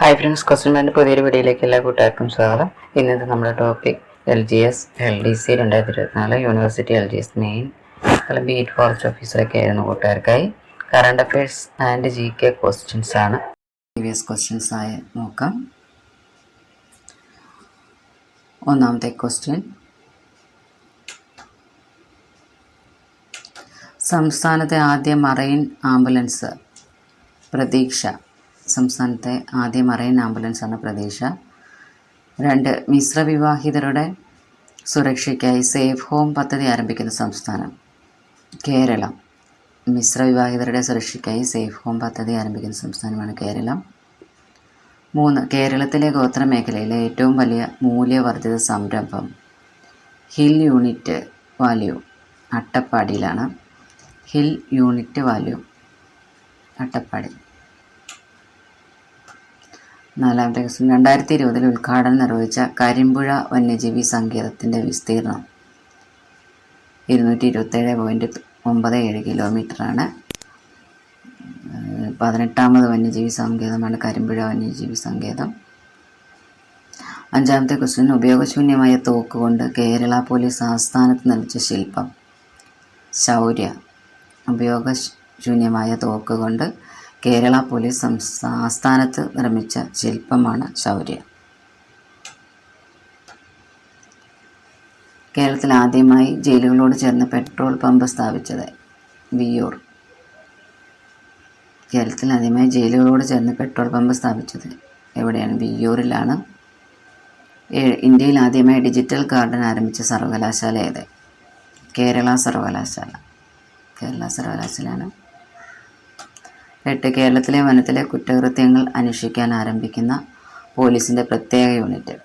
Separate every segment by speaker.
Speaker 1: Hi friends, question ബാങ്കിൻ്റെ പുതിയൊരു വീഡിയോയിലേക്ക് എല്ലാ കൂട്ടുകാർക്കും സ്വാഗതം. ഇന്നത്തെ നമ്മുടെ topic LGS LDC 2024 university LGS main beat forest ഓഫീസറൊക്കെ ആയിരുന്നു കൂട്ടുകാർക്കായി. Current affairs and GK questions ആണ്. പ്രീവിയസ് ക്വസ്റ്റ്യൻസ് ആയി നോക്കാം. ഒന്നാമത്തെ ക്വസ്റ്റ്യൻ, സംസ്ഥാനത്തെ ആദ്യ മറൈൻ ആംബുലൻസ് പ്രതീക്ഷ. സംസ്ഥാനത്തെ ആദ്യ മറൈൻ ആംബുലൻസാണ് പ്രതീക്ഷ. 2, മിശ്രവിവാഹിതരുടെ സുരക്ഷയ്ക്കായി സേഫ് ഹോം പദ്ധതി ആരംഭിക്കുന്ന സംസ്ഥാനം കേരളം. മിശ്രവിവാഹിതരുടെ സുരക്ഷയ്ക്കായി സേഫ് ഹോം പദ്ധതി ആരംഭിക്കുന്ന സംസ്ഥാനമാണ് കേരളം. 3, കേരളത്തിലെ ഗോത്രമേഖലയിലെ ഏറ്റവും വലിയ മൂല്യവർദ്ധിത സംരംഭം ഹിൽ യൂണിറ്റ് വാല്യൂ അട്ടപ്പാടിയിലാണ്. Hill unit value Attappadi. 4-ാമത്തെ ക്വസ്റ്റ്യൻ, 2020 ഉദ്ഘാടനം നിർവഹിച്ച കരിമ്പുഴ വന്യജീവി സങ്കേതത്തിൻ്റെ വിസ്തീർണം 227.97 കിലോമീറ്ററാണ്. 18ാമത് വന്യജീവി സങ്കേതമാണ് കരിമ്പുഴ വന്യജീവി സങ്കേതം. 5-ാമത്തെ ക്വസ്റ്റ്യൻ, ഉപയോഗശൂന്യമായ തോക്ക് കൊണ്ട് കേരള പോലീസ് ആസ്ഥാനത്ത് നിർമ്മിച്ച ശില്പം ശൗര്യ. ഉപയോഗശൂന്യമായ തോക്ക് കൊണ്ട് കേരള പോലീസ് ആസ്ഥാനത്ത് നിർമ്മിച്ച ശില്പമാണ് ശൗര്യ. കേരളത്തിൽ ആദ്യമായി ജയിലുകളോട് ചേർന്ന് പെട്രോൾ പമ്പ് സ്ഥാപിച്ചത് വിയ്യൂർ. കേരളത്തിൽ ആദ്യമായി ജയിലുകളോട് ചേർന്ന് പെട്രോൾ പമ്പ് സ്ഥാപിച്ചത് എവിടെയാണ്? വിയ്യൂരിലാണ്. ഇന്ത്യയിൽ ആദ്യമായി ഡിജിറ്റൽ ഗാർഡൻ ആരംഭിച്ച സർവകലാശാല ഏത്? കേരള സർവകലാശാല. കേരള സർവകലാശാലയാണ്. 8, കേരളത്തിലെ വനത്തിലെ കുറ്റകൃത്യങ്ങൾ അന്വേഷിക്കാൻ ആരംഭിക്കുന്ന പോലീസിൻ്റെ പ്രത്യേക unit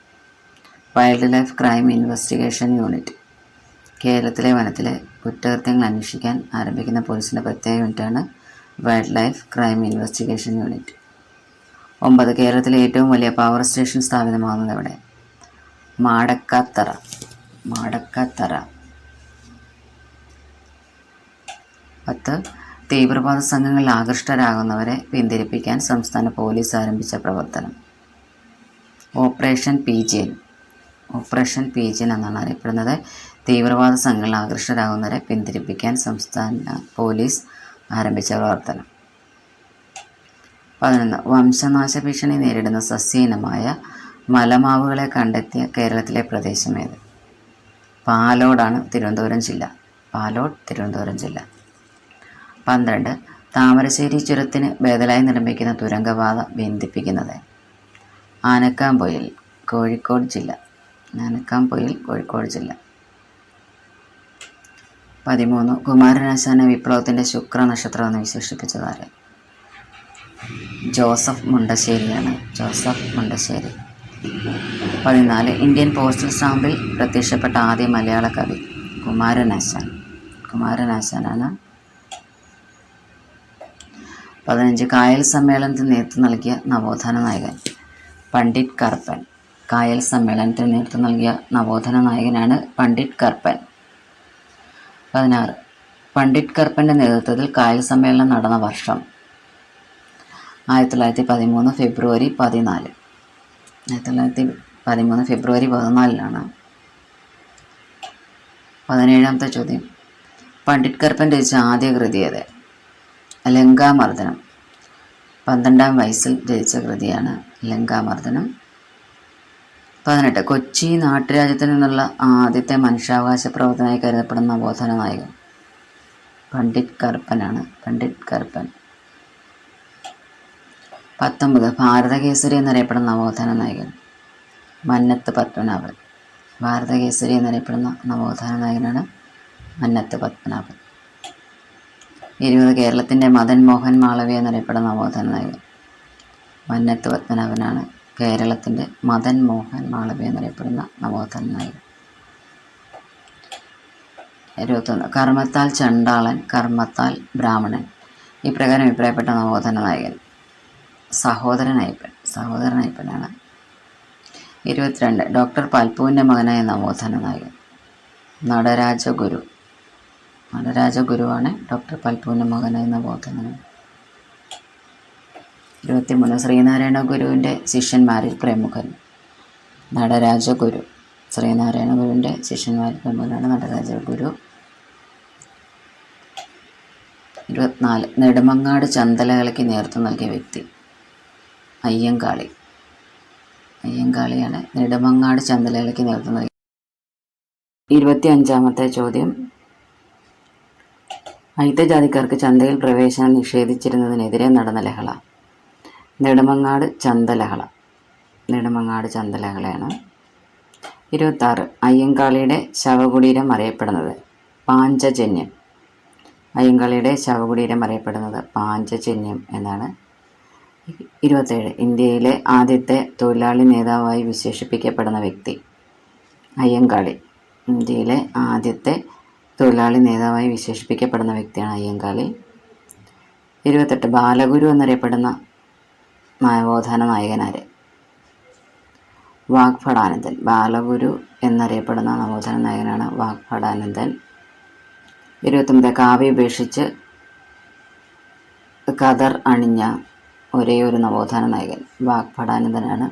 Speaker 1: wild life crime investigation unit. കേരളത്തിലെ വനത്തിലെ കുറ്റകൃത്യങ്ങൾ അന്വേഷിക്കാൻ ആരംഭിക്കുന്ന പോലീസിൻ്റെ പ്രത്യേക യൂണിറ്റാണ് wild life crime investigation unit. 9, കേരളത്തിലെ ഏറ്റവും വലിയ പവർ സ്റ്റേഷൻ സ്ഥാപിതമാകുന്നത് എവിടെ? മാടക്കാത്തറ. മാടക്കാത്തറ. 10, തീവ്രവാദ സംഘങ്ങളിൽ ആകൃഷ്ടരാകുന്നവരെ പിന്തിരിപ്പിക്കാൻ സംസ്ഥാന പോലീസ് ആരംഭിച്ച പ്രവർത്തനം ഓപ്പറേഷൻ പീജിയൻ. ഓപ്പറേഷൻ പീജിയൻ എന്നാണ് അറിയപ്പെടുന്നത്. തീവ്രവാദ സംഘങ്ങളിൽ ആകൃഷ്ടരാകുന്നവരെ പിന്തിരിപ്പിക്കാൻ സംസ്ഥാന പോലീസ് ആരംഭിച്ച പ്രവർത്തനം. 11, വംശനാശ ഭീഷണി നേരിടുന്ന സസ്യയിനമായ മലമാവുകളെ കണ്ടെത്തിയ കേരളത്തിലെ പ്രദേശം ഏത്? പാലോടാണ്, തിരുവനന്തപുരം ജില്ല. പാലോട്, തിരുവനന്തപുരം ജില്ല. 12, താമരശ്ശേരി ചുരത്തിന് ബദലായി നിർമ്മിക്കുന്ന തുരങ്കപാത ബന്ധിപ്പിക്കുന്നത് ആനക്കാംപൊയിൽ, കോഴിക്കോട് ജില്ല. ആനക്കാംപൊയിൽ, കോഴിക്കോട് ജില്ല. 13, കുമാരനാശാനെ വിപ്ലവത്തിൻ്റെ ശുക്രനക്ഷത്രം എന്ന് വിശേഷിപ്പിച്ചതാര്? ജോസഫ് മുണ്ടശ്ശേരിയാണ്. ജോസഫ് മുണ്ടശ്ശേരി. 14, ഇന്ത്യൻ പോസ്റ്റൽ സ്റ്റാമ്പിൽ പ്രത്യക്ഷപ്പെട്ട ആദ്യ മലയാള കവി കുമാരനാശാൻ. കുമാരനാശാനാണ്. 15, കായൽ സമ്മേളനത്തിന് നേതൃത്വം നൽകിയ നവോത്ഥാന നായകൻ പണ്ഡിറ്റ് കറുപ്പൻ. കായൽ സമ്മേളനത്തിന് നേതൃത്വം നൽകിയ നവോത്ഥാന നായകനാണ് പണ്ഡിറ്റ് കറുപ്പൻ. 16, പണ്ഡിറ്റ് കറുപ്പൻ്റെ നേതൃത്വത്തിൽ കായൽ സമ്മേളനം നടന്ന വർഷം 1913 ഫെബ്രുവരി 14. 1913 ഫെബ്രുവരി 14 17-ാമത്തെ ചോദ്യം, പണ്ഡിറ്റ് കറുപ്പൻ രചിച്ച ആദ്യ കൃതി ഏത്? ലങ്കാമർദ്ദനം. 12ാം വയസ്സിൽ രചിച്ച കൃതിയാണ് ലങ്കാമർദ്ദനം. 18, കൊച്ചി നാട്ടുരാജ്യത്തിൽ നിന്നുള്ള ആദ്യത്തെ മനുഷ്യാവകാശ പ്രവർത്തനമായി കരുതപ്പെടുന്ന നവോത്ഥാന നായകൻ പണ്ഡിറ്റ് കറുപ്പനാണ്. പണ്ഡിറ്റ് കറുപ്പൻ. 19, ഭാരതകേസരി എന്നറിയപ്പെടുന്ന നവോത്ഥാന നായകൻ മന്നത്ത് പത്മനാഭൻ. ഭാരതകേസരി എന്നറിയപ്പെടുന്ന നവോത്ഥാന നായകനാണ് മന്നത്ത് പത്മനാഭൻ. 20, കേരളത്തിൻ്റെ മദൻ മോഹൻ മാളവ്യ എന്നറിയപ്പെടുന്ന നവോത്ഥാന നായകൻ മന്നത്ത് പത്മനാഭനാണ്. കേരളത്തിൻ്റെ മദൻ മോഹൻ മാളവ്യ എന്നറിയപ്പെടുന്ന നവോത്ഥാന നായകൻ. 21, കർമ്മത്താൽ ചണ്ടാളൻ, കർമ്മത്താൽ ബ്രാഹ്മണൻ. ഇപ്രകാരം അഭിപ്രായപ്പെട്ട നവോത്ഥാന നായകൻ സഹോദരൻ അയ്യപ്പൻ. സഹോദരൻ അയ്യപ്പനാണ്. 22, ഡോക്ടർ പൽപ്പുവിൻ്റെ മകനായ നവോത്ഥാന നായകൻ നടരാജഗുരു. നടരാജഗുരുവാണ് ഡോക്ടർ പൽപ്പുവിൻ്റെ മകനായ നവോത്ഥാന നായകൻ. 23 ശ്രീനാരായണ ഗുരുവിൻ്റെ ശിഷ്യന്മാരിൽ പ്രമുഖൻ നടരാജഗുരു. ശ്രീനാരായണ ഗുരുവിൻ്റെ ശിഷ്യന്മാരിൽ പ്രമുഖനാണ് നടരാജഗുരു. 24 നെടുമങ്ങാട് ചന്തലകളയ്ക്ക് നേതൃത്വം നൽകിയ വ്യക്തി അയ്യങ്കാളി. അയ്യങ്കാളിയാണ് നെടുമങ്ങാട് ചന്തലകളയ്ക്ക് നേതൃത്വം നൽകിയ. 25ാമത്തെ ചോദ്യം, അയിത്തജാതിക്കാർക്ക് ചന്തയിൽ പ്രവേശനം നിഷേധിച്ചിരുന്നതിനെതിരെ നടന്ന ലഹള. നെടുമങ്ങാട് ചന്തലഹള. നെടുമങ്ങാട് ചന്തലഹളയാണ്. 26 അയ്യങ്കാളിയുടെ ശവകുടീരം അറിയപ്പെടുന്നത് പാഞ്ചജന്യം. അയ്യങ്കാളിയുടെ ശവകുടീരം അറിയപ്പെടുന്നത് പാഞ്ചജന്യം എന്നാണ്. 27 ഇന്ത്യയിലെ ആദ്യത്തെ തൊഴിലാളി നേതാവായി വിശേഷിപ്പിക്കപ്പെടുന്ന വ്യക്തി അയ്യങ്കാളി. ഇന്ത്യയിലെ ആദ്യത്തെ തൊഴിലാളി നേതാവായി വിശേഷിപ്പിക്കപ്പെടുന്ന വ്യക്തിയാണ് അയ്യങ്കാളി. 28 ബാലഗുരു എന്നറിയപ്പെടുന്ന നവോത്ഥാന നായകനാര്? വാഗ്ഭടാനന്ദൻ. ബാലഗുരു എന്നറിയപ്പെടുന്ന നവോത്ഥാന നായകനാണ് വാഗ്ഭടാനന്ദൻ. 29 കാവ്യ ഉപേക്ഷിച്ച് ഖദർ അണിഞ്ഞ ഒരേ ഒരു നവോത്ഥാന നായകൻ വാഗ്ഭടാനന്ദനാണ്.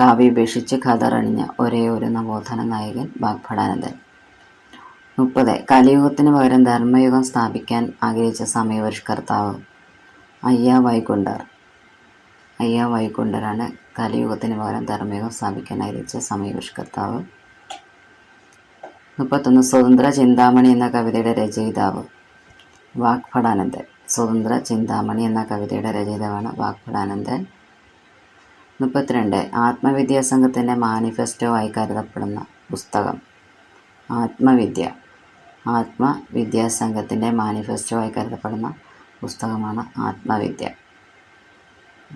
Speaker 1: കാവ്യ ഉപേക്ഷിച്ച് ഖദർ അണിഞ്ഞ ഒരേ ഒരു നവോത്ഥാന നായകൻ വാഗ്ഭടാനന്ദൻ. 30 കലിയുഗത്തിന് പകരം ധർമ്മയുഗം സ്ഥാപിക്കാൻ ആഗ്രഹിച്ച സമയപരിഷ്കർത്താവ് അയ്യ വൈകുണ്ഠർ. അയ്യ വൈകുണ്ഠരാണ് കലിയുഗത്തിന് പകരം ധർമ്മയുഗം സ്ഥാപിക്കാൻ ആഗ്രഹിച്ച സമയപരിഷ്കർത്താവ്. 31 സ്വതന്ത്ര ചിന്താമണി എന്ന കവിതയുടെ രചയിതാവ് വാഗ്ഭടാനന്ദൻ. സ്വതന്ത്ര ചിന്താമണി എന്ന കവിതയുടെ രചയിതാവാണ് വാഗ്ഭടാനന്ദൻ. 32 ആത്മവിദ്യാസംഘത്തിൻ്റെ മാനിഫെസ്റ്റോ ആയി കരുതപ്പെടുന്ന പുസ്തകം ആത്മവിദ്യ. ആത്മവിദ്യാസംഘത്തിൻ്റെ മാനിഫെസ്റ്റോ ആയി കരുതപ്പെടുന്ന പുസ്തകമാണ് ആത്മവിദ്യ.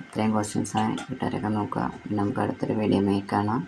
Speaker 1: ഇത്രയും ക്വസ്റ്റ്യൻസാണ്. കൂട്ടുകാരൊക്കെ നോക്കുക. നമുക്ക് അടുത്തൊരു വീഡിയോയിൽ കാണാം.